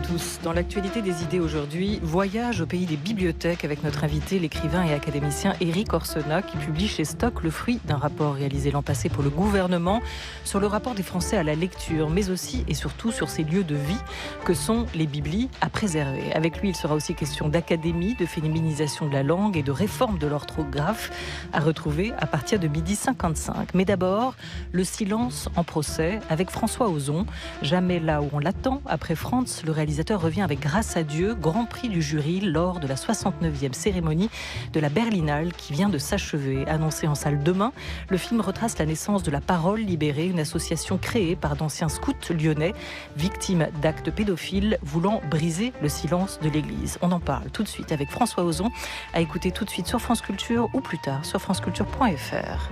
tous. Dans l'actualité des idées aujourd'hui, voyage au pays des bibliothèques avec notre invité, l'écrivain et académicien Éric Orsena, qui publie chez Stock le fruit d'un rapport réalisé l'an passé pour le gouvernement sur le rapport des Français à la lecture, mais aussi et surtout sur ces lieux de vie que sont les biblis à préserver. Avec lui, il sera aussi question d'académie, de féminisation de la langue et de réforme de l'orthographe à retrouver à partir de 12h55. Mais d'abord, le silence en procès avec François Ozon. Jamais là où on l'attend. Après Frantz, le réalisateur revient avec Grâce à Dieu, grand prix du jury lors de la 69e cérémonie de la Berlinale qui vient de s'achever. Annoncé en salle demain, le film retrace la naissance de La Parole Libérée, une association créée par d'anciens scouts lyonnais, victimes d'actes pédophiles voulant briser le silence de l'Église. On en parle tout de suite avec François Ozon, à écouter tout de suite sur France Culture ou plus tard sur franceculture.fr.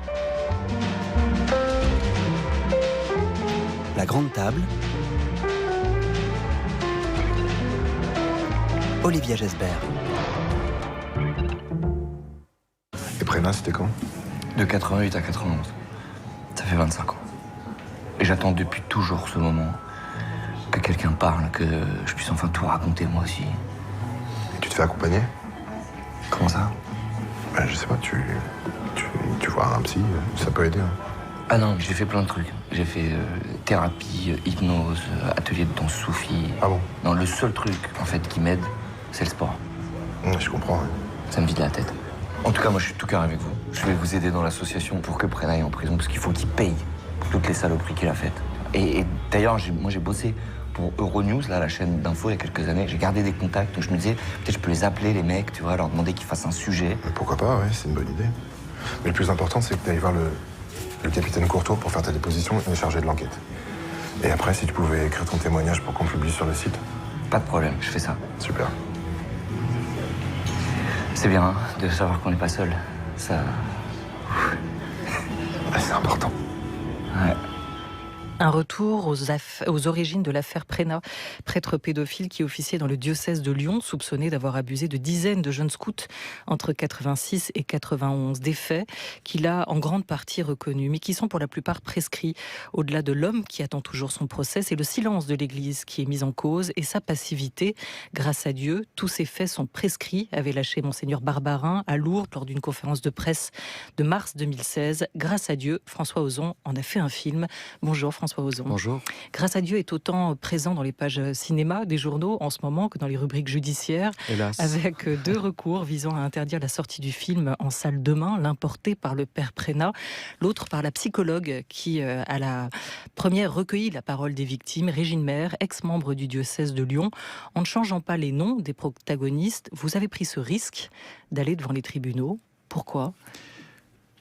La grande table. Olivia Gesbert. Et Prénat, c'était quand ? De 88 à 91. Ça fait 25 ans. Et j'attends depuis toujours ce moment. Que quelqu'un parle, que je puisse enfin tout raconter moi aussi. Et tu te fais accompagner ? Comment ça ? Je sais pas, tu vois un psy, ça peut aider. Hein. Ah non, j'ai fait plein de trucs. J'ai fait thérapie, hypnose, atelier de danse soufie. Ah bon ? Non, le seul truc, en fait, qui m'aide, c'est le sport. Je comprends. Ouais. Ça me vide la tête. En tout cas, moi, je suis tout cœur avec vous. Je vais vous aider dans l'association pour que Prénat aille en prison, parce qu'il faut qu'il paye pour toutes les saloperies qu'il a faites. Et d'ailleurs, moi, j'ai bossé pour Euronews, là, la chaîne d'info, il y a quelques années. J'ai gardé des contacts, donc je me disais, peut-être je peux les appeler, les mecs, tu vois, leur demander qu'ils fassent un sujet. Mais pourquoi pas, ouais, c'est une bonne idée. Mais le plus important, c'est que tu ailles voir le capitaine Courtois pour faire ta déposition et charger de l'enquête. Et après, si tu pouvais écrire ton témoignage pour qu'on publie sur le site. Pas de problème, je fais ça. Super. C'est bien hein, de savoir qu'on n'est pas seul. Ça... C'est important. Ouais. Un retour aux origines de l'affaire Prénat, prêtre pédophile qui officiait dans le diocèse de Lyon, soupçonné d'avoir abusé de dizaines de jeunes scouts entre 86 et 91. Des faits qu'il a en grande partie reconnus, mais qui sont pour la plupart prescrits. Au-delà de l'homme qui attend toujours son procès, c'est le silence de l'Église qui est mis en cause et sa passivité. Grâce à Dieu, tous ces faits sont prescrits, avait lâché Monseigneur Barbarin à Lourdes lors d'une conférence de presse de mars 2016. Grâce à Dieu, François Ozon en a fait un film. Bonjour François Ozon. Bonjour. Grâce à Dieu est autant présent dans les pages cinéma des journaux en ce moment que dans les rubriques judiciaires. Hélas. Avec 2 recours visant à interdire la sortie du film en salle demain, l'un porté par le père Prénat, l'autre par la psychologue qui, à la première, recueilli la parole des victimes, Régine Maire, ex-membre du diocèse de Lyon. En ne changeant pas les noms des protagonistes, vous avez pris ce risque d'aller devant les tribunaux. Pourquoi ?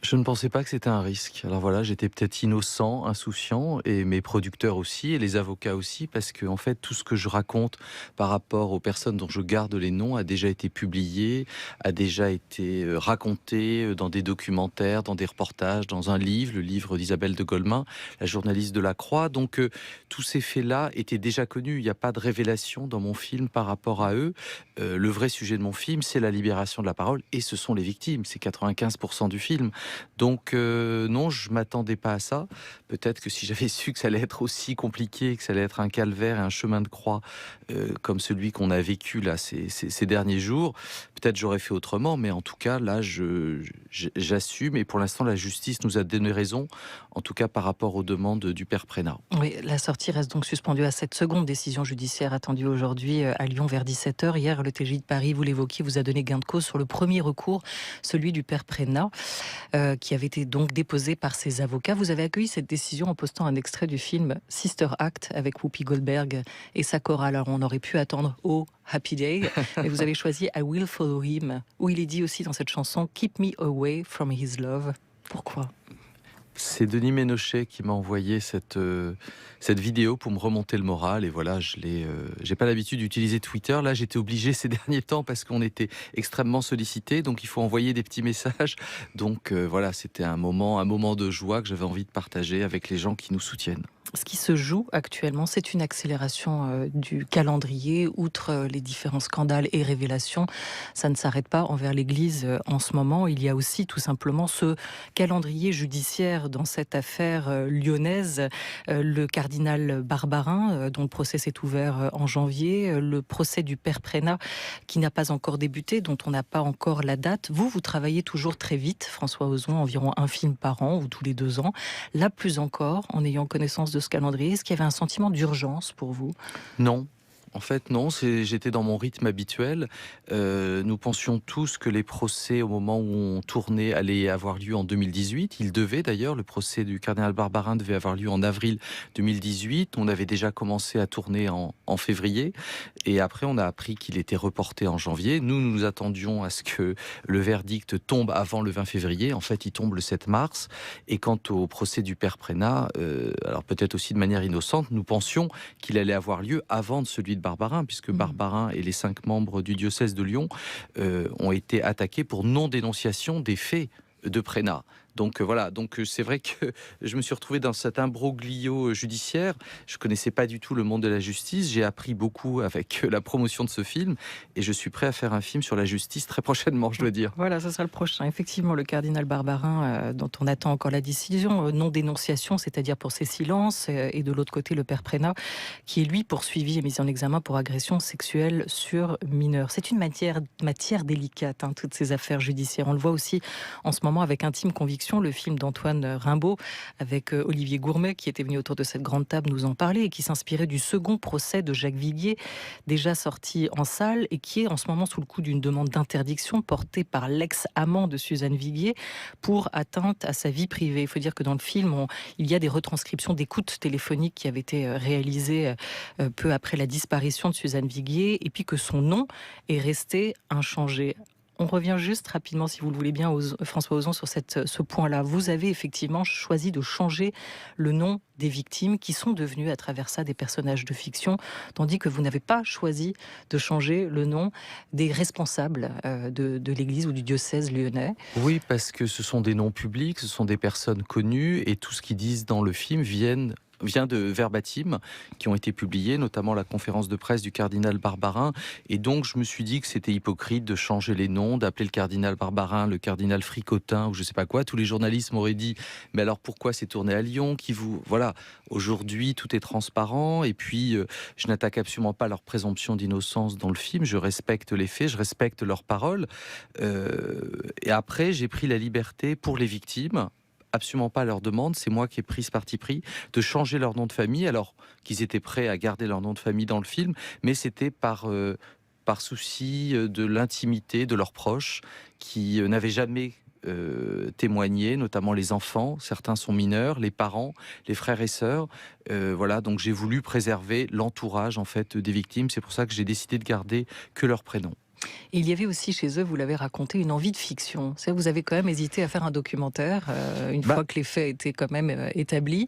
Je ne pensais pas que c'était un risque. Alors voilà, j'étais peut-être innocent, insouciant, et mes producteurs aussi, et les avocats aussi, parce que en fait, tout ce que je raconte par rapport aux personnes dont je garde les noms a déjà été publié, a déjà été raconté dans des documentaires, dans des reportages, dans un livre, le livre d'Isabelle de Golemin, la journaliste de La Croix. Donc tous ces faits-là étaient déjà connus. Il n'y a pas de révélation dans mon film par rapport à eux. Le vrai sujet de mon film, c'est la libération de la parole, et ce sont les victimes. C'est 95% du film. Donc non, je m'attendais pas à ça. Peut-être que si j'avais su que ça allait être aussi compliqué, que ça allait être un calvaire et un chemin de croix comme celui qu'on a vécu là ces derniers jours, peut-être j'aurais fait autrement. Mais en tout cas, là, j'assume. Et pour l'instant, la justice nous a donné raison, en tout cas par rapport aux demandes du père Prénat. Oui, la sortie reste donc suspendue à cette seconde décision judiciaire attendue aujourd'hui à Lyon vers 17h. Hier, le TJ de Paris, vous l'évoquiez, vous a donné gain de cause sur le premier recours, celui du père Prénat, qui avait été donc déposé par ses avocats. Vous avez accueilli cette décision en postant un extrait du film Sister Act avec Whoopi Goldberg et sa chorale. Alors on aurait pu attendre Oh Happy Day, mais vous avez choisi I Will Follow Him, où il est dit aussi dans cette chanson Keep me away from his love. Pourquoi ? C'est Denis Ménochet qui m'a envoyé cette vidéo pour me remonter le moral. Et voilà, j'ai pas l'habitude d'utiliser Twitter. Là, j'étais obligé ces derniers temps parce qu'on était extrêmement sollicités. Donc, il faut envoyer des petits messages. Donc, voilà, c'était un moment de joie que j'avais envie de partager avec les gens qui nous soutiennent. Ce qui se joue actuellement, c'est une accélération du calendrier. Outre les différents scandales et révélations, ça ne s'arrête pas envers l'Église en ce moment. Il y a aussi tout simplement ce calendrier judiciaire dans cette affaire lyonnaise. Le cardinal Barbarin, dont le procès s'est ouvert en janvier. Le procès du père Prénat, qui n'a pas encore débuté, dont on n'a pas encore la date. Vous travaillez toujours très vite, François Ozon, environ un film par an ou tous les 2 ans. Là, plus encore, en ayant connaissance de ce calendrier, est-ce qu'il y avait un sentiment d'urgence pour vous ? Non. En fait, non, j'étais dans mon rythme habituel. Nous pensions tous que les procès, au moment où on tournait, allaient avoir lieu en 2018. Il devait d'ailleurs, le procès du cardinal Barbarin devait avoir lieu en avril 2018. On avait déjà commencé à tourner en février. Et après, on a appris qu'il était reporté en janvier. Nous attendions à ce que le verdict tombe avant le 20 février. En fait, il tombe le 7 mars. Et quant au procès du père Prénat, alors peut-être aussi de manière innocente, nous pensions qu'il allait avoir lieu avant de celui de Barbarin, puisque Barbarin et les 5 membres du diocèse de Lyon ont été attaqués pour non-dénonciation des faits de Prénat. Donc voilà, donc c'est vrai que je me suis retrouvé dans cet imbroglio judiciaire. Je connaissais pas du tout le monde de la justice. J'ai appris beaucoup avec la promotion de ce film et je suis prêt à faire un film sur la justice très prochainement, je dois dire. Voilà, ça sera le prochain. Effectivement, le cardinal Barbarin, dont on attend encore la décision, non-dénonciation, c'est-à-dire pour ses silences, et de l'autre côté, le père Prénat, qui est lui poursuivi et mis en examen pour agression sexuelle sur mineurs. C'est une matière délicate, toutes ces affaires judiciaires. On le voit aussi en ce moment avec Intime Conviction, le film d'Antoine Rimbaud avec Olivier Gourmet qui était venu autour de cette grande table nous en parler et qui s'inspirait du second procès de Jacques Viguier, déjà sorti en salle et qui est en ce moment sous le coup d'une demande d'interdiction portée par l'ex-amant de Suzanne Viguier pour atteinte à sa vie privée. Il faut dire que dans le film, il y a des retranscriptions d'écoutes téléphoniques qui avaient été réalisées peu après la disparition de Suzanne Viguier et puis que son nom est resté inchangé. On revient juste rapidement, si vous le voulez bien, François Ozon, sur ce point-là. Vous avez effectivement choisi de changer le nom des victimes qui sont devenues à travers ça des personnages de fiction, tandis que vous n'avez pas choisi de changer le nom des responsables de l'Église ou du diocèse lyonnais. Oui, parce que ce sont des noms publics, ce sont des personnes connues et tout ce qu'ils disent dans le film vient de verbatim qui ont été publiés, notamment la conférence de presse du cardinal Barbarin. Et donc, je me suis dit que c'était hypocrite de changer les noms, d'appeler le cardinal Barbarin le cardinal Fricotin ou je sais pas quoi. Tous les journalistes m'auraient dit « Mais alors pourquoi c'est tourné à Lyon ?» Voilà, aujourd'hui, tout est transparent. Et puis, je n'attaque absolument pas leur présomption d'innocence dans le film. Je respecte les faits, je respecte leurs paroles. Et après, j'ai pris la liberté pour les victimes, absolument pas à leur demande, c'est moi qui ai pris ce parti pris de changer leur nom de famille, alors qu'ils étaient prêts à garder leur nom de famille dans le film, mais c'était par souci de l'intimité de leurs proches qui n'avaient jamais témoigné, notamment les enfants, certains sont mineurs, les parents, les frères et sœurs. Voilà, donc j'ai voulu préserver l'entourage en fait des victimes, c'est pour ça que j'ai décidé de garder que leur prénom. Et il y avait aussi chez eux, vous l'avez raconté, une envie de fiction. Vous avez quand même hésité à faire un documentaire une fois que les faits étaient quand même établis.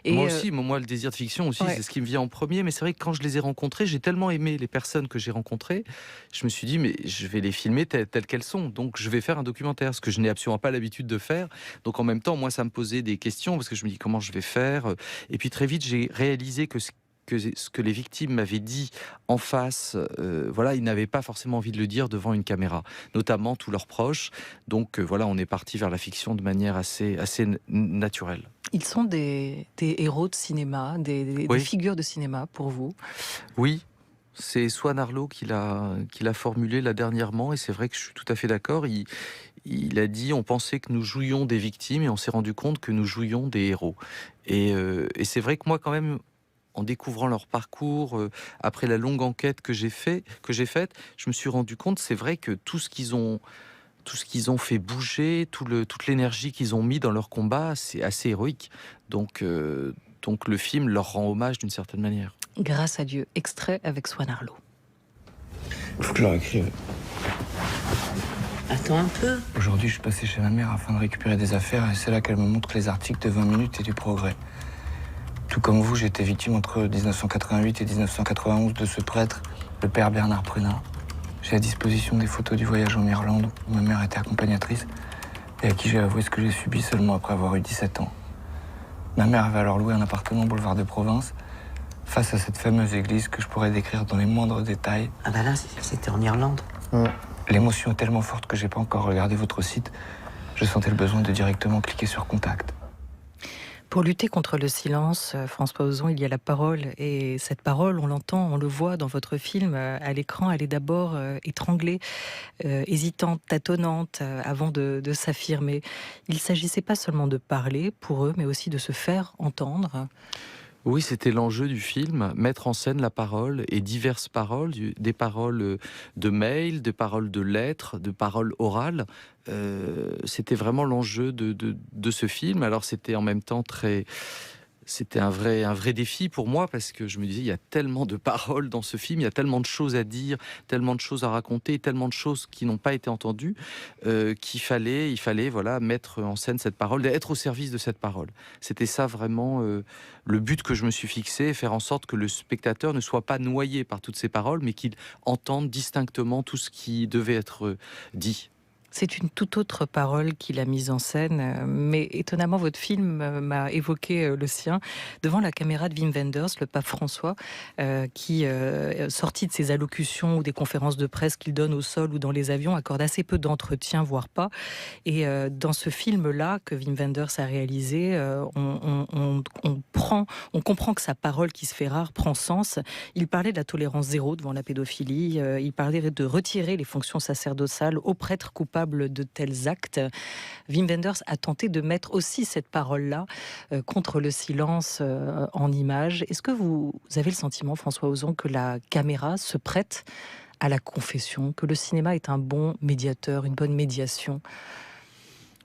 Et moi aussi, moi le désir de fiction aussi, ouais. C'est ce qui me vient en premier. Mais c'est vrai que quand je les ai rencontrés, j'ai tellement aimé les personnes que j'ai rencontrées, je me suis dit mais je vais les filmer telles qu'elles sont. Donc je vais faire un documentaire, ce que je n'ai absolument pas l'habitude de faire. Donc en même temps, moi ça me posait des questions parce que je me dis comment je vais faire. Et puis très vite, j'ai réalisé que ce que les victimes m'avaient dit en face, voilà, ils n'avaient pas forcément envie de le dire devant une caméra, notamment tous leurs proches. Donc voilà, on est parti vers la fiction de manière assez naturelle. Ils sont des héros de cinéma, des figures de cinéma pour vous? Oui. C'est Swan Arlo qui l'a formulé là dernièrement, et c'est vrai que je suis tout à fait d'accord. Il a dit, on pensait que nous jouions des victimes et on s'est rendu compte que nous jouions des héros. Et c'est vrai que moi quand même, en découvrant leur parcours, après la longue enquête que j'ai faite, je me suis rendu compte, c'est vrai que tout ce qu'ils ont fait bouger, toute l'énergie qu'ils ont mis dans leur combat, c'est assez héroïque. Donc le film leur rend hommage d'une certaine manière. Grâce à Dieu, extrait avec Swan Arlo. Il faut que je leur écrive. Attends un peu. Aujourd'hui, je suis passé chez ma mère afin de récupérer des affaires et c'est là qu'elle me montre les articles de 20 minutes et du Progrès. Tout comme vous, j'ai été victime entre 1988 et 1991 de ce prêtre, le père Bernard Prénat. J'ai à disposition des photos du voyage en Irlande où ma mère était accompagnatrice et à qui j'ai avoué ce que j'ai subi seulement après avoir eu 17 ans. Ma mère avait alors loué un appartement boulevard de Province, face à cette fameuse église que je pourrais décrire dans les moindres détails. Ah bah là, c'était en Irlande. L'émotion est tellement forte que j'ai pas encore regardé votre site. Je sentais le besoin de directement cliquer sur contact. Pour lutter contre le silence, François Ozon, il y a la parole. Et cette parole, on l'entend, on le voit dans votre film, à l'écran, elle est d'abord étranglée, hésitante, tâtonnante, avant de s'affirmer. Il ne s'agissait pas seulement de parler pour eux, mais aussi de se faire entendre. Oui, c'était l'enjeu du film, mettre en scène la parole et diverses paroles, des paroles de mail, des paroles de lettres, de paroles orales. C'était vraiment l'enjeu de ce film. Alors c'était en même temps c'était un vrai défi pour moi parce que je me disais, il y a tellement de paroles dans ce film, il y a tellement de choses à dire, tellement de choses à raconter, tellement de choses qui n'ont pas été entendues, il fallait voilà, mettre en scène cette parole, être au service de cette parole. C'était ça vraiment le but que je me suis fixé, faire en sorte que le spectateur ne soit pas noyé par toutes ces paroles, mais qu'il entende distinctement tout ce qui devait être dit. C'est une toute autre parole qu'il a mise en scène, mais étonnamment, votre film m'a évoqué le sien, devant la caméra de Wim Wenders, le pape François, qui, sorti de ses allocutions ou des conférences de presse qu'il donne au sol ou dans les avions, accorde assez peu d'entretien, voire pas. Et dans ce film-là, que Wim Wenders a réalisé, on comprend que sa parole, qui se fait rare, prend sens. Il parlait de la tolérance zéro devant la pédophilie, il parlait de retirer les fonctions sacerdotales aux prêtres coupables de tels actes. Wim Wenders a tenté de mettre aussi cette parole-là contre le silence en images. Est-ce que vous avez le sentiment, François Ozon, que la caméra se prête à la confession, que le cinéma est un bon médiateur, une bonne médiation?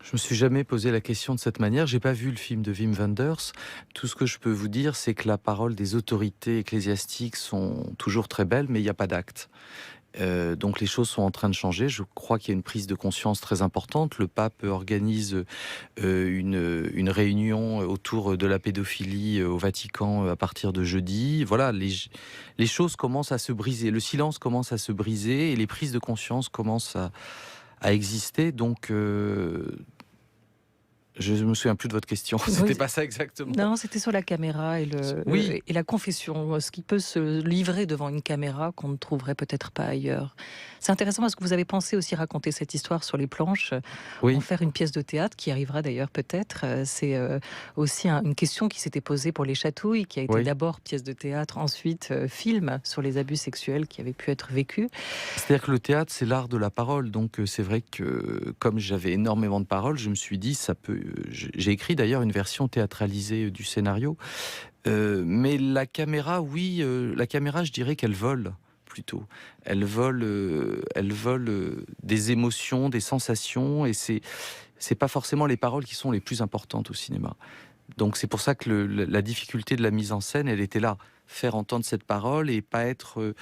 Je me suis jamais posé la question de cette manière. J'ai pas vu le film de Wim Wenders. Tout ce que je peux vous dire, c'est que la parole des autorités ecclésiastiques sont toujours très belles, mais il n'y a pas d'acte. Donc les choses sont en train de changer. Je crois qu'il y a une prise de conscience très importante. Le pape organise une réunion autour de la pédophilie au Vatican à partir de jeudi. Voilà, les choses commencent à se briser. Le silence commence à se briser et les prises de conscience commencent à exister. Donc je ne me souviens plus de votre question. C'était pas ça exactement. Non, c'était sur la caméra et, et la confession. Ce qui peut se livrer devant une caméra qu'on ne trouverait peut-être pas ailleurs. C'est intéressant parce que vous avez pensé aussi raconter cette histoire sur les planches, en faire une pièce de théâtre qui arrivera d'ailleurs peut-être. C'est aussi une question qui s'était posée pour Les Chatouilles, qui a été d'abord pièce de théâtre, ensuite film sur les abus sexuels qui avaient pu être vécus. C'est-à-dire que le théâtre, c'est l'art de la parole. Donc c'est vrai que comme j'avais énormément de paroles, je me suis dit, ça peut... J'ai écrit d'ailleurs une version théâtralisée du scénario. Mais la caméra, la caméra, je dirais qu'elle vole. Plutôt. Elle vole des émotions, des sensations, et c'est pas forcément les paroles qui sont les plus importantes au cinéma. Donc c'est pour ça que la difficulté de la mise en scène, elle était là. Faire entendre cette parole et pas être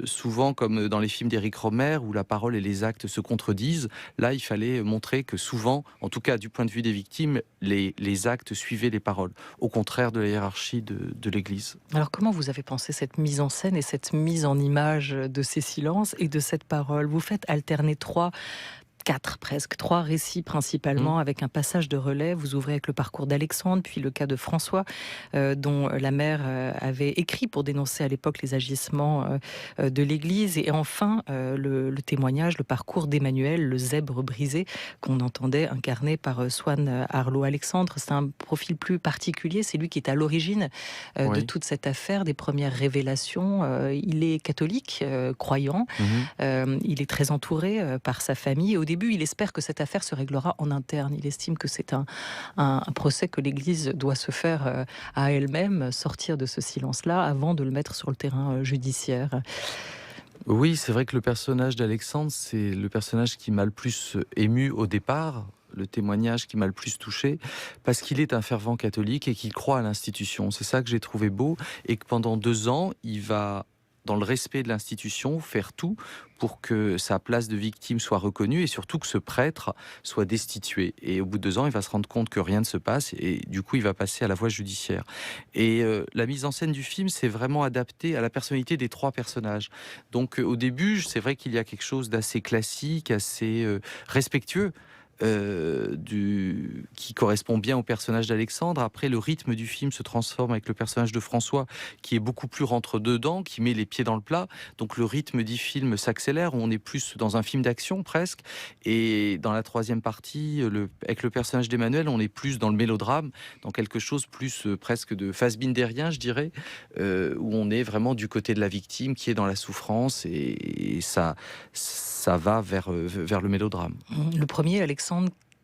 souvent comme dans les films d'Éric Rohmer où la parole et les actes se contredisent. Là, il fallait montrer que souvent, en tout cas du point de vue des victimes, les actes suivaient les paroles, au contraire de la hiérarchie de l'Église. Alors comment vous avez pensé cette mise en scène et cette mise en image de ces silences et de cette parole? Vous faites alterner trois récits principalement, avec un passage de relais. Vous ouvrez avec le parcours d'Alexandre, puis le cas de François, dont la mère avait écrit pour dénoncer à l'époque les agissements de l'Église. Et enfin, le témoignage, le parcours d'Emmanuel, le zèbre brisé, qu'on entendait incarné par Swan Arlo. Alexandre, c'est un profil plus particulier. C'est lui qui est à l'origine de toute cette affaire, des premières révélations. Il est catholique, croyant. Il est très entouré par sa famille. Au début, il espère que cette affaire se réglera en interne. Il estime que c'est un procès que l'Église doit se faire à elle-même, sortir de ce silence-là avant de le mettre sur le terrain judiciaire. Oui, c'est vrai que le personnage d'Alexandre, c'est le personnage qui m'a le plus ému au départ, le témoignage qui m'a le plus touché, parce qu'il est un fervent catholique et qu'il croit à l'institution. C'est ça que j'ai trouvé beau, et que pendant 2 ans, il va, dans le respect de l'institution, faire tout pour que sa place de victime soit reconnue et surtout que ce prêtre soit destitué. Et au bout de 2 ans, il va se rendre compte que rien ne se passe et du coup, il va passer à la voie judiciaire. Et la mise en scène du film, c'est vraiment adapté à la personnalité des 3 personnages. Donc au début, c'est vrai qu'il y a quelque chose d'assez classique, assez respectueux qui correspond bien au personnage d'Alexandre. Après, le rythme du film se transforme avec le personnage de François, qui est beaucoup plus rentre-dedans, qui met les pieds dans le plat. Donc le rythme du film s'accélère, on est plus dans un film d'action presque. Et dans la troisième partie, avec le personnage d'Emmanuel, on est plus dans le mélodrame, dans quelque chose plus presque de fassbinderien, je dirais, où on est vraiment du côté de la victime qui est dans la souffrance, et ça va vers le mélodrame. Le premier, Alexandre,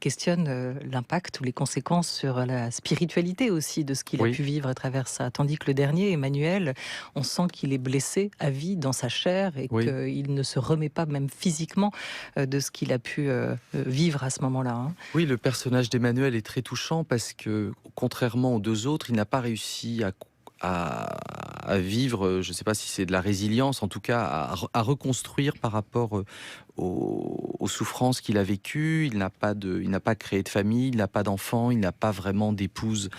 questionne l'impact ou les conséquences sur la spiritualité aussi de ce qu'il a pu vivre à travers ça. Tandis que le dernier, Emmanuel, on sent qu'il est blessé à vie dans sa chair et qu'il ne se remet pas même physiquement de ce qu'il a pu vivre à ce moment-là. Hein. Oui, le personnage d'Emmanuel est très touchant parce que, contrairement aux deux autres, il n'a pas réussi à vivre, je ne sais pas si c'est de la résilience, en tout cas à reconstruire par rapport aux souffrances qu'il a vécues. Il n'a pas créé de famille, il n'a pas d'enfant, il n'a pas vraiment d'épouse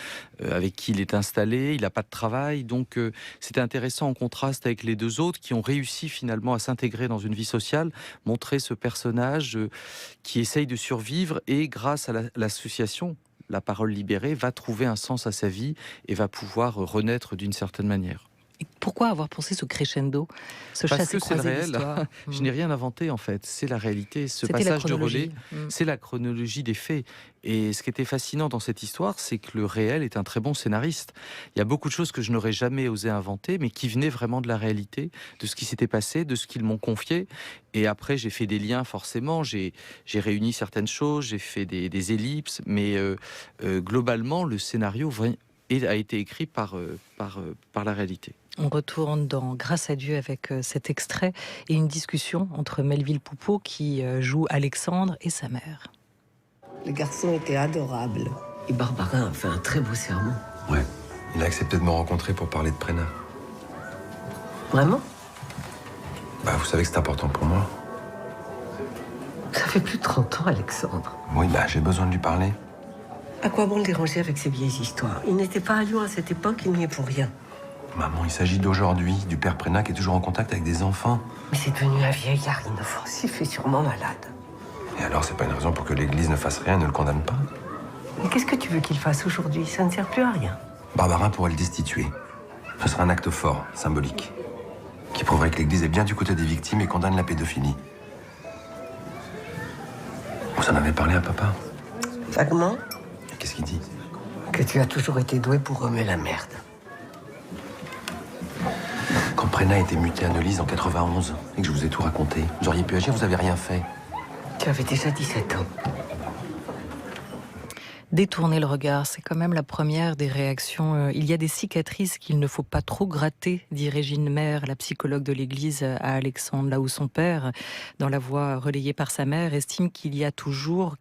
avec qui il est installé, il n'a pas de travail. Donc c'était intéressant en contraste avec les deux autres qui ont réussi finalement à s'intégrer dans une vie sociale, montrer ce personnage qui essaye de survivre et grâce à l'association La Parole Libérée, va trouver un sens à sa vie et va pouvoir renaître d'une certaine manière. Et pourquoi avoir pensé ce crescendo, ce Parce que c'est le chassé-croisé réel. d'histoire Je n'ai rien inventé en fait, c'est la réalité. Ce C'était passage la de relais, chronologie. c'est la chronologie des faits. Et ce qui était fascinant dans cette histoire, c'est que le réel est un très bon scénariste. Il y a beaucoup de choses que je n'aurais jamais osé inventer, mais qui venaient vraiment de la réalité, de ce qui s'était passé, de ce qu'ils m'ont confié. Et après, j'ai fait des liens forcément, j'ai réuni certaines choses, j'ai fait des ellipses, mais globalement, le scénario a été écrit par la réalité. On retourne dans Grâce à Dieu avec cet extrait et une discussion entre Melville Poupeau qui joue Alexandre et sa mère. Le garçon était adorable. Et Barbarin a fait un très beau sermon. Ouais. Il a accepté de me rencontrer pour parler de Prénat. Vraiment? Bah, vous savez que c'est important pour moi. Ça fait plus de 30 ans, Alexandre. Oui, bah, j'ai besoin de lui parler. À quoi bon le déranger avec ces vieilles histoires? Il n'était pas à Lyon à cette époque, il n'y est pour rien. Maman, il s'agit d'aujourd'hui, du père Prénat qui est toujours en contact avec des enfants. Mais c'est devenu un vieillard inoffensif et sûrement malade. Et alors, c'est pas une raison pour que l'Église ne fasse rien et ne le condamne pas? Mais qu'est-ce que tu veux qu'il fasse aujourd'hui? Ça ne sert plus à rien. Barbarin pourrait le destituer. Ce sera un acte fort, symbolique, qui prouverait que l'Église est bien du côté des victimes et condamne la pédophilie. Vous en avez parlé à papa? Vaguement? Qu'est-ce qu'il dit? Que tu as toujours été doué pour remuer la merde. Quand Prénat a été muté à Neulise en 91 et que je vous ai tout raconté, vous auriez pu agir, vous avez rien fait. Tu avais déjà 17 ans. Détourner le regard, c'est quand même la première des réactions. Il y a des cicatrices qu'il ne faut pas trop gratter, dit Régine Maire, la psychologue de l'Église, à Alexandre, là où son père, dans la voix relayée par sa mère, estime qu'il a toujours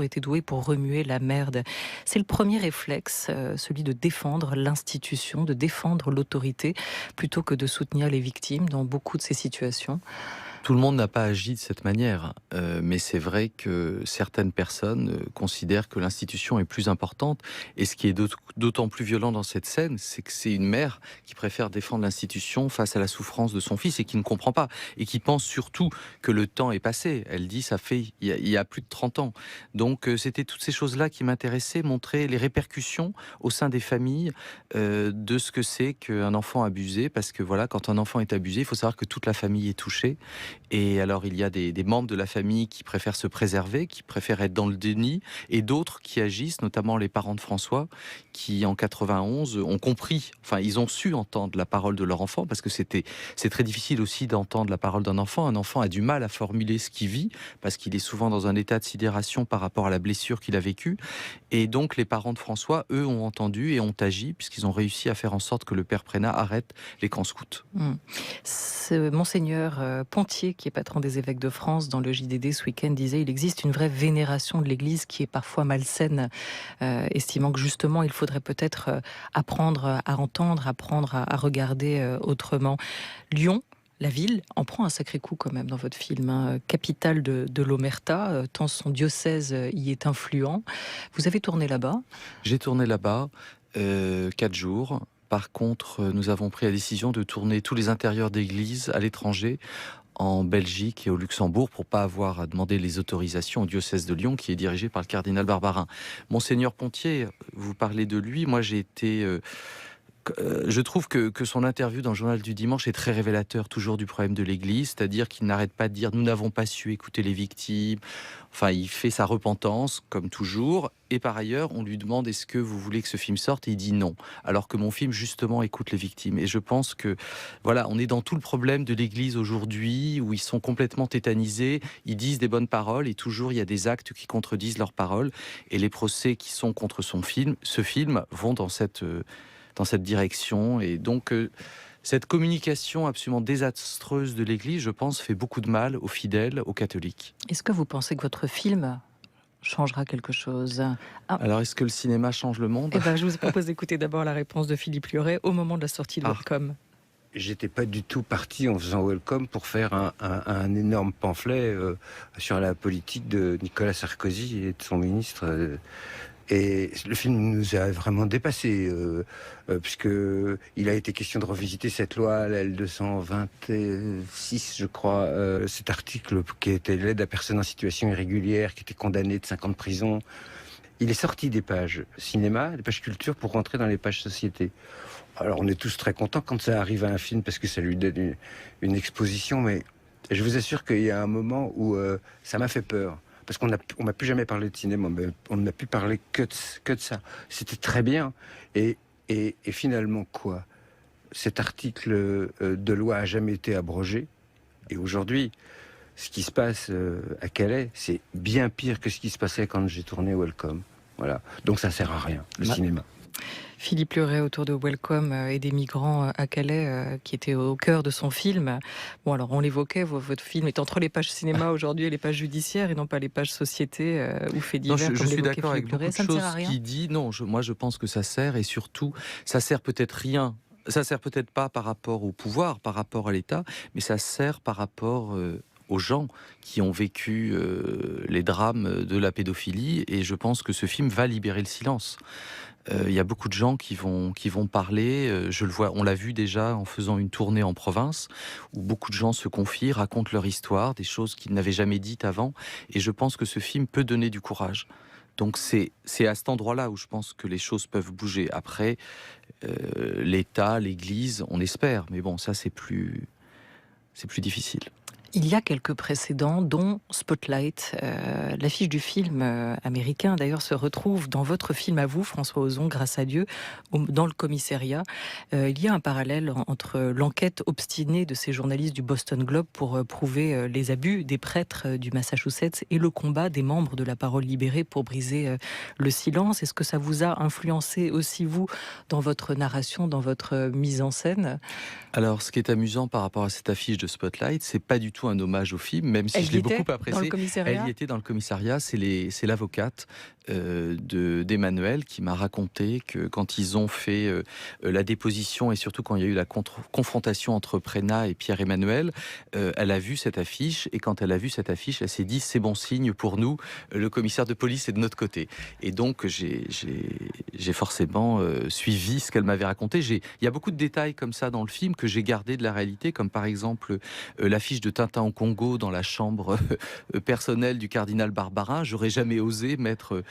été doué pour remuer la merde. C'est le premier réflexe, celui de défendre l'institution, de défendre l'autorité, plutôt que de soutenir les victimes dans beaucoup de ces situations. Tout le monde n'a pas agi de cette manière, mais c'est vrai que certaines personnes considèrent que l'institution est plus importante. Et ce qui est d'autant plus violent dans cette scène, c'est que c'est une mère qui préfère défendre l'institution face à la souffrance de son fils et qui ne comprend pas. Et qui pense surtout que le temps est passé. Elle dit, ça fait il y a plus de 30 ans. Donc c'était toutes ces choses-là qui m'intéressaient, montrer les répercussions au sein des familles de ce que c'est qu'un enfant abusé. Parce que voilà, quand un enfant est abusé, il faut savoir que toute la famille est touchée. Et alors, il y a des membres de la famille qui préfèrent se préserver, qui préfèrent être dans le déni, et d'autres qui agissent, notamment les parents de François, qui, en 91, ont compris, enfin, ils ont su entendre la parole de leur enfant, parce que c'est très difficile aussi d'entendre la parole d'un enfant. Un enfant a du mal à formuler ce qu'il vit, parce qu'il est souvent dans un état de sidération par rapport à la blessure qu'il a vécue. Et donc, les parents de François, eux, ont entendu et ont agi, puisqu'ils ont réussi à faire en sorte que le père Prénat arrête les camps scouts. Ce monseigneur Pontier, qui est patron des évêques de France, dans le JDD ce week-end, disait il existe une vraie vénération de l'Église qui est parfois malsaine, estimant que justement il faudrait peut-être apprendre à entendre, apprendre à regarder autrement. Lyon, la ville, en prend un sacré coup quand même dans votre film, hein. Capitale de l'Omerta, tant son diocèse y est influent. Vous avez tourné là-bas? J'ai tourné là-bas 4 jours. Par contre, nous avons pris la décision de tourner tous les intérieurs d'églises à l'étranger, en Belgique et au Luxembourg pour pas avoir à demander les autorisations au diocèse de Lyon qui est dirigé par le cardinal Barbarin. Monseigneur Pontier, vous parlez de lui, moi j'ai été... je trouve que son interview dans le journal du dimanche est très révélateur toujours du problème de l'Église, c'est-à-dire qu'il n'arrête pas de dire « nous n'avons pas su écouter les victimes ». Enfin, il fait sa repentance, comme toujours. Et par ailleurs, on lui demande « est-ce que vous voulez que ce film sorte ?» Et il dit non. Alors que mon film, justement, écoute les victimes. Et je pense que, voilà, on est dans tout le problème de l'Église aujourd'hui, où ils sont complètement tétanisés, ils disent des bonnes paroles, et toujours il y a des actes qui contredisent leurs paroles. Et les procès qui sont contre ce film vont dans cette direction. Et donc, cette communication absolument désastreuse de l'Église, je pense, fait beaucoup de mal aux fidèles, aux catholiques. Est-ce que vous pensez que votre film changera quelque chose? Alors, est-ce que le cinéma change le monde? Je vous propose d'écouter d'abord la réponse de Philippe Lioré au moment de la sortie de Welcome. J'étais pas du tout parti en faisant Welcome pour faire un énorme pamphlet sur la politique de Nicolas Sarkozy et de son ministre. Et le film nous a vraiment dépassés, puisque il a été question de revisiter cette loi, la L226, je crois, cet article qui était l'aide à personne en situation irrégulière, qui était condamné de 5 ans de prison. Il est sorti des pages cinéma, des pages culture, pour rentrer dans les pages société. Alors on est tous très contents quand ça arrive à un film, parce que ça lui donne une exposition, mais je vous assure qu'il y a un moment où ça m'a fait peur. Parce qu'on m'a plus jamais parlé de cinéma, mais on n'a pu parler que de ça. C'était très bien. Et finalement, quoi? Cet article de loi a jamais été abrogé. Et aujourd'hui, ce qui se passe à Calais, c'est bien pire que ce qui se passait quand j'ai tourné Welcome. Voilà. Donc ça sert à rien, le cinéma. Philippe Lioré autour de Welcome et des migrants à Calais qui étaient au cœur de son film. Bon, alors on l'évoquait, votre film est entre les pages cinéma aujourd'hui et les pages judiciaires et non pas les pages société ou faits divers. Je suis d'accord avec beaucoup de choses qu'il dit. Non, moi je pense que ça sert, et surtout ça sert peut-être rien. Ça sert peut-être pas par rapport au pouvoir, par rapport à l'État, mais ça sert par rapport aux gens qui ont vécu les drames de la pédophilie, et je pense que ce film va libérer le silence. Il y a beaucoup de gens qui vont parler, je le vois, on l'a vu déjà en faisant une tournée en province, où beaucoup de gens se confient, racontent leur histoire, des choses qu'ils n'avaient jamais dites avant, et je pense que ce film peut donner du courage. Donc c'est à cet endroit-là où je pense que les choses peuvent bouger. Après, l'État, l'Église, on espère, mais bon, ça c'est plus difficile. Il y a quelques précédents, dont Spotlight. L'affiche du film américain, d'ailleurs, se retrouve dans votre film à vous, François Ozon, grâce à Dieu, dans le commissariat. Il y a un parallèle entre l'enquête obstinée de ces journalistes du Boston Globe pour prouver les abus des prêtres du Massachusetts et le combat des membres de la Parole libérée pour briser le silence. Est-ce que ça vous a influencé aussi, vous, dans votre narration, dans votre mise en scène? Alors, ce qui est amusant par rapport à cette affiche de Spotlight, c'est pas du tout un hommage au film, même si je l'ai beaucoup apprécié. Elle y était dans le commissariat. C'est l'avocate d'Emmanuel qui m'a raconté que quand ils ont fait la déposition, et surtout quand il y a eu la confrontation entre Prénat et Pierre-Emmanuel, elle a vu cette affiche, et quand elle a vu cette affiche, elle s'est dit c'est bon signe pour nous, le commissaire de police est de notre côté. Et donc j'ai forcément suivi ce qu'elle m'avait raconté. Il y a beaucoup de détails comme ça dans le film que j'ai gardé de la réalité, comme par exemple l'affiche de Tintin au Congo dans la chambre personnelle du cardinal Barbarin. J'aurais jamais osé mettre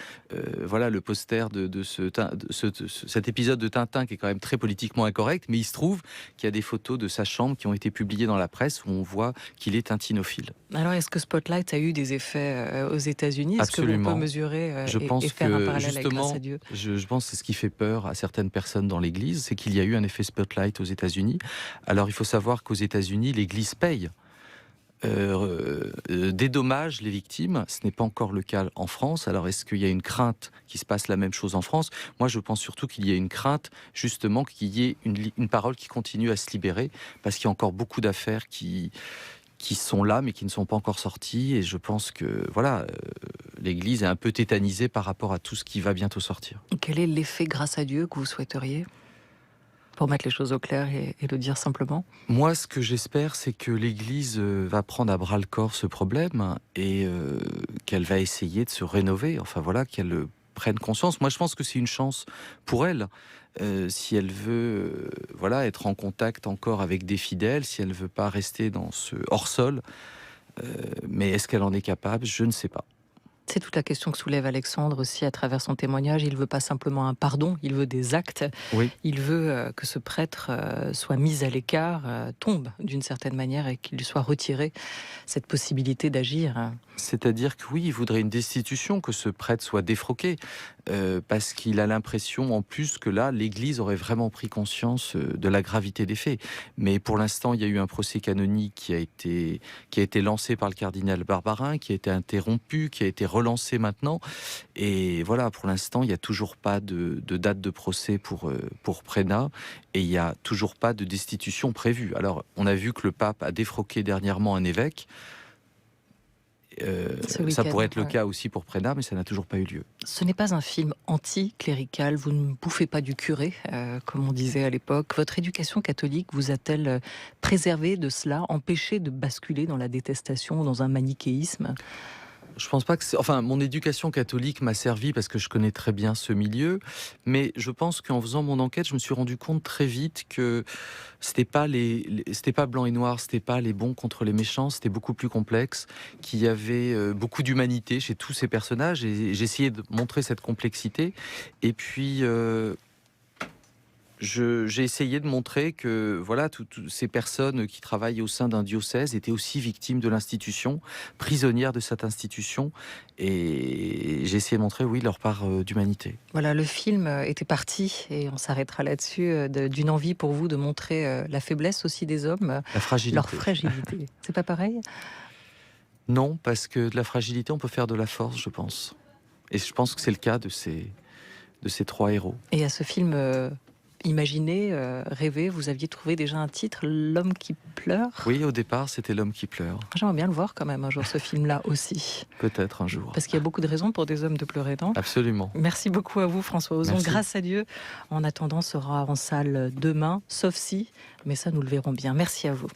voilà, le poster de cet épisode de Tintin qui est quand même très politiquement incorrect, mais il se trouve qu'il y a des photos de sa chambre qui ont été publiées dans la presse où on voit qu'il est tintinophile. Alors, est-ce que Spotlight a eu des effets aux États-Unis? Est-ce que l'on peut mesurer et faire un parallèle avec Grâce à Dieu? Je pense que c'est ce qui fait peur à certaines personnes dans l'Église, c'est qu'il y a eu un effet Spotlight aux États-Unis. Alors, il faut savoir qu'aux États-Unis, l'Église paye dédommage les victimes. Ce n'est pas encore le cas en France. Alors, est-ce qu'il y a une crainte qu'il se passe la même chose en France? Moi, je pense surtout qu'il y a une crainte, justement, qu'il y ait une parole qui continue à se libérer, parce qu'il y a encore beaucoup d'affaires qui sont là, mais qui ne sont pas encore sorties. Et je pense que, voilà, l'Église est un peu tétanisée par rapport à tout ce qui va bientôt sortir. Quel est l'effet Grâce à Dieu que vous souhaiteriez ? Pour mettre les choses au clair et le dire simplement. Moi, ce que j'espère, c'est que l'Église va prendre à bras le corps ce problème et qu'elle va essayer de se rénover. Enfin voilà, qu'elle prenne conscience. Moi, je pense que c'est une chance pour elle. Si elle veut voilà, être en contact encore avec des fidèles, si elle ne veut pas rester dans ce hors-sol, mais est-ce qu'elle en est capable? Je ne sais pas. C'est toute la question que soulève Alexandre aussi à travers son témoignage. Il ne veut pas simplement un pardon, il veut des actes. Oui. Il veut que ce prêtre soit mis à l'écart, tombe d'une certaine manière et qu'il lui soit retiré cette possibilité d'agir. C'est-à-dire que oui, il voudrait une destitution, que ce prêtre soit défroqué, parce qu'il a l'impression en plus que là, l'Église aurait vraiment pris conscience de la gravité des faits. Mais pour l'instant, il y a eu un procès canonique qui a été lancé par le cardinal Barbarin, qui a été interrompu, qui a été relancé maintenant. Et voilà, pour l'instant, il n'y a toujours pas de date de procès pour Prénat, et il n'y a toujours pas de destitution prévue. Alors, on a vu que le pape a défroqué dernièrement un évêque. Ça pourrait être le cas aussi pour Prénat, mais ça n'a toujours pas eu lieu. Ce n'est pas un film anti-clérical, vous ne bouffez pas du curé, comme on disait à l'époque. Votre éducation catholique vous a-t-elle préservé de cela, empêché de basculer dans la détestation, dans un manichéisme ? Je pense pas que c'est... Enfin, mon éducation catholique m'a servi parce que je connais très bien ce milieu, mais je pense qu'en faisant mon enquête, je me suis rendu compte très vite que c'était pas c'était pas blanc et noir, c'était pas les bons contre les méchants, c'était beaucoup plus complexe, qu'il y avait beaucoup d'humanité chez tous ces personnages, et j'ai essayé de montrer cette complexité. Et puis... j'ai essayé de montrer que voilà, toutes ces personnes qui travaillent au sein d'un diocèse étaient aussi victimes de l'institution, prisonnières de cette institution, et j'ai essayé de montrer, oui, leur part d'humanité. Voilà, le film était parti, et on s'arrêtera là-dessus, d'une envie pour vous de montrer la faiblesse aussi des hommes, La fragilité. leur fragilité. C'est pas pareil ? Non, parce que de la fragilité, on peut faire de la force, je pense. Et je pense que c'est le cas de ces 3 héros. Et à ce film... Imaginez, rêver, vous aviez trouvé déjà un titre, L'homme qui pleure. Oui, au départ, c'était L'homme qui pleure. J'aimerais bien le voir quand même un jour, ce film-là aussi. Peut-être un jour. Parce qu'il y a beaucoup de raisons pour des hommes de pleurer, non ? Absolument. Merci beaucoup à vous, François Ozon. Merci. Grâce à Dieu. En attendant, sera en salle demain, sauf si, mais ça, nous le verrons bien. Merci à vous.